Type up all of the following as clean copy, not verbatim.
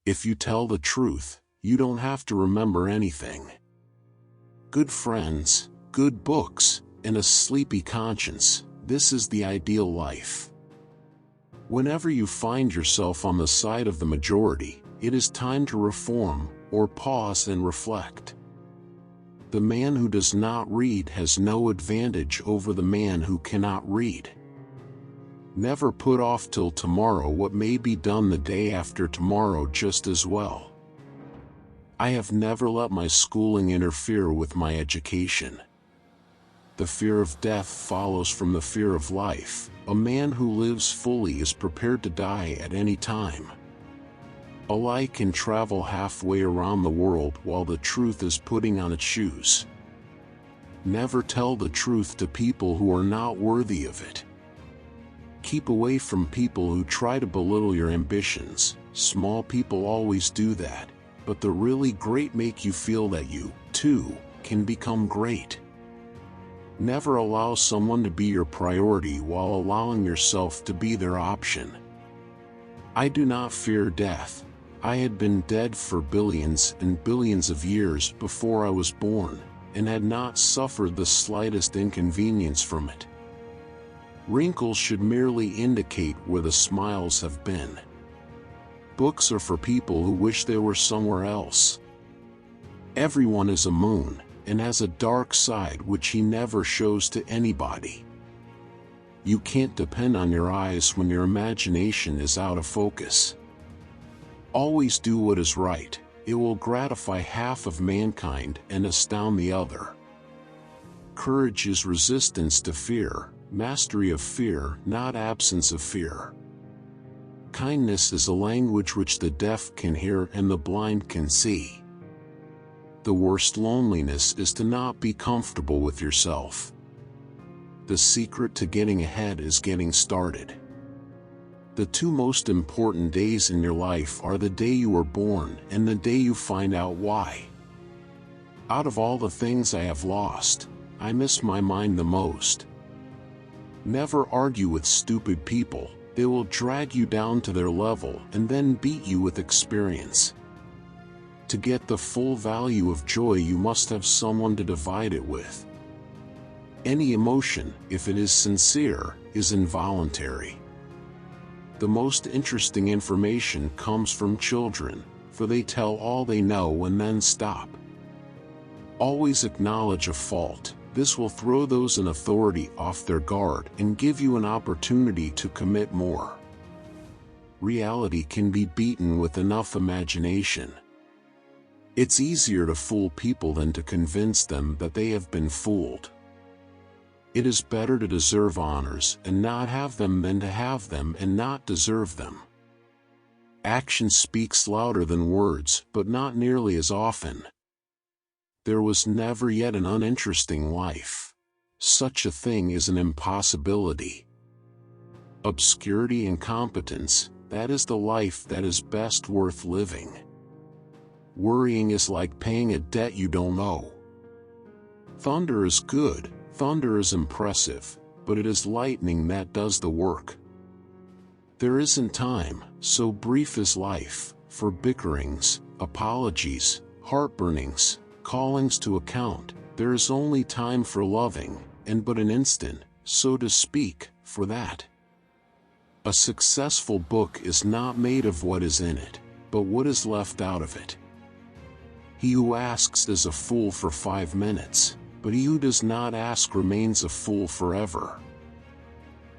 If you tell the truth, you don't have to remember anything. Good friends, good books, and a sleepy conscience, this is the ideal life. Whenever you find yourself on the side of the majority, it is time to reform, or pause and reflect. The man who does not read has no advantage over the man who cannot read. Never put off till tomorrow what may be done the day after tomorrow just as well. I have never let my schooling interfere with my education. The fear of death follows from the fear of life. A man who lives fully is prepared to die at any time. A lie can travel halfway around the world while the truth is putting on its shoes. Never tell the truth to people who are not worthy of it. Keep away from people who try to belittle your ambitions. Small people always do that, but the really great make you feel that you, too, can become great. Never allow someone to be your priority while allowing yourself to be their option. I do not fear death. I had been dead for billions and billions of years before I was born, and had not suffered the slightest inconvenience from it. Wrinkles should merely indicate where the smiles have been. Books are for people who wish they were somewhere else. Everyone is a moon, and has a dark side which he never shows to anybody. You can't depend on your eyes when your imagination is out of focus. Always do what is right. It will gratify half of mankind and astound the other. Courage is resistance to fear, mastery of fear, not absence of fear. Kindness is a language which the deaf can hear and the blind can see. The worst loneliness is to not be comfortable with yourself. The secret to getting ahead is getting started. The two most important days in your life are the day you were born and the day you find out why. Out of all the things I have lost, I miss my mind the most. Never argue with stupid people. They will drag you down to their level and then beat you with experience. To get the full value of joy, you must have someone to divide it with. Any emotion, if it is sincere, is involuntary. The most interesting information comes from children, for they tell all they know and then stop. Always acknowledge a fault. This will throw those in authority off their guard and give you an opportunity to commit more. Reality can be beaten with enough imagination. It's easier to fool people than to convince them that they have been fooled. It is better to deserve honors and not have them than to have them and not deserve them. Action speaks louder than words, but not nearly as often. There was never yet an uninteresting life. Such a thing is an impossibility. Obscurity and competence, that is the life that is best worth living. Worrying is like paying a debt you don't owe. Thunder is good, thunder is impressive, but it is lightning that does the work. There isn't time, so brief is life, for bickerings, apologies, heartburnings, callings to account. There is only time for loving, and but an instant, so to speak, for that. A successful book is not made of what is in it, but what is left out of it. He who asks is a fool for 5 minutes, but he who does not ask remains a fool forever.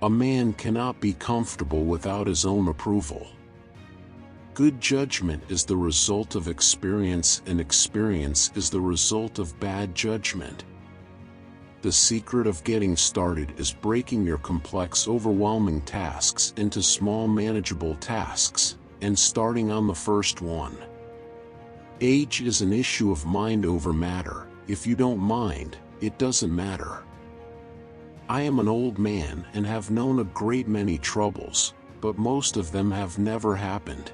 A man cannot be comfortable without his own approval. Good judgment is the result of experience, and experience is the result of bad judgment. The secret of getting started is breaking your complex, overwhelming tasks into small, manageable tasks, and starting on the first one. Age is an issue of mind over matter. If you don't mind, it doesn't matter. I am an old man and have known a great many troubles, but most of them have never happened.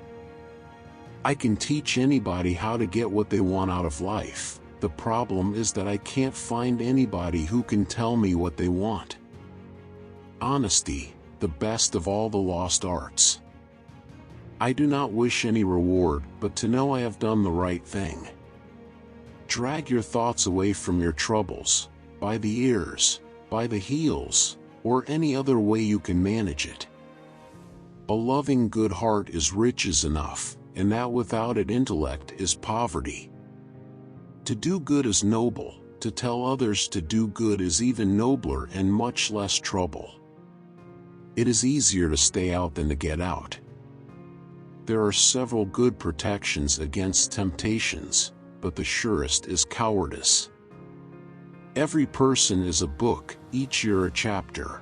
I can teach anybody how to get what they want out of life. The problem is that I can't find anybody who can tell me what they want. Honesty, the best of all the lost arts. I do not wish any reward, but to know I have done the right thing. Drag your thoughts away from your troubles, by the ears, by the heels, or any other way you can manage it. A loving good heart is riches enough, and that without it intellect is poverty. To do good is noble, to tell others to do good is even nobler and much less trouble. It is easier to stay out than to get out. There are several good protections against temptations, but the surest is cowardice. Every person is a book, each year a chapter.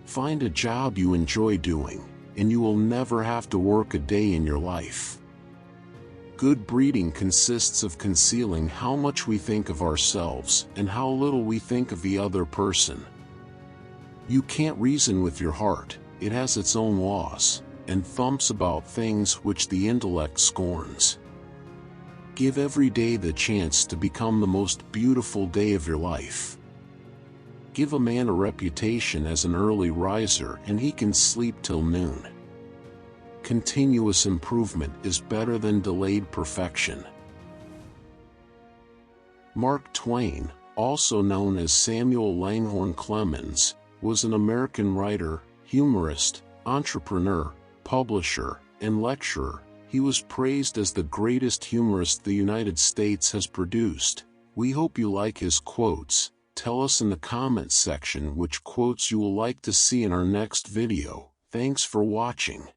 Find a job you enjoy doing, and you will never have to work a day in your life. Good breeding consists of concealing how much we think of ourselves and how little we think of the other person. You can't reason with your heart, it has its own laws, and thumps about things which the intellect scorns. Give every day the chance to become the most beautiful day of your life. Give a man a reputation as an early riser and he can sleep till noon. Continuous improvement is better than delayed perfection. Mark Twain, also known as Samuel Langhorne Clemens, was an American writer, humorist, entrepreneur, publisher, and lecturer. He was praised as the greatest humorist the United States has produced. We hope you like his quotes. Tell us in the comments section which quotes you will like to see in our next video. Thanks for watching.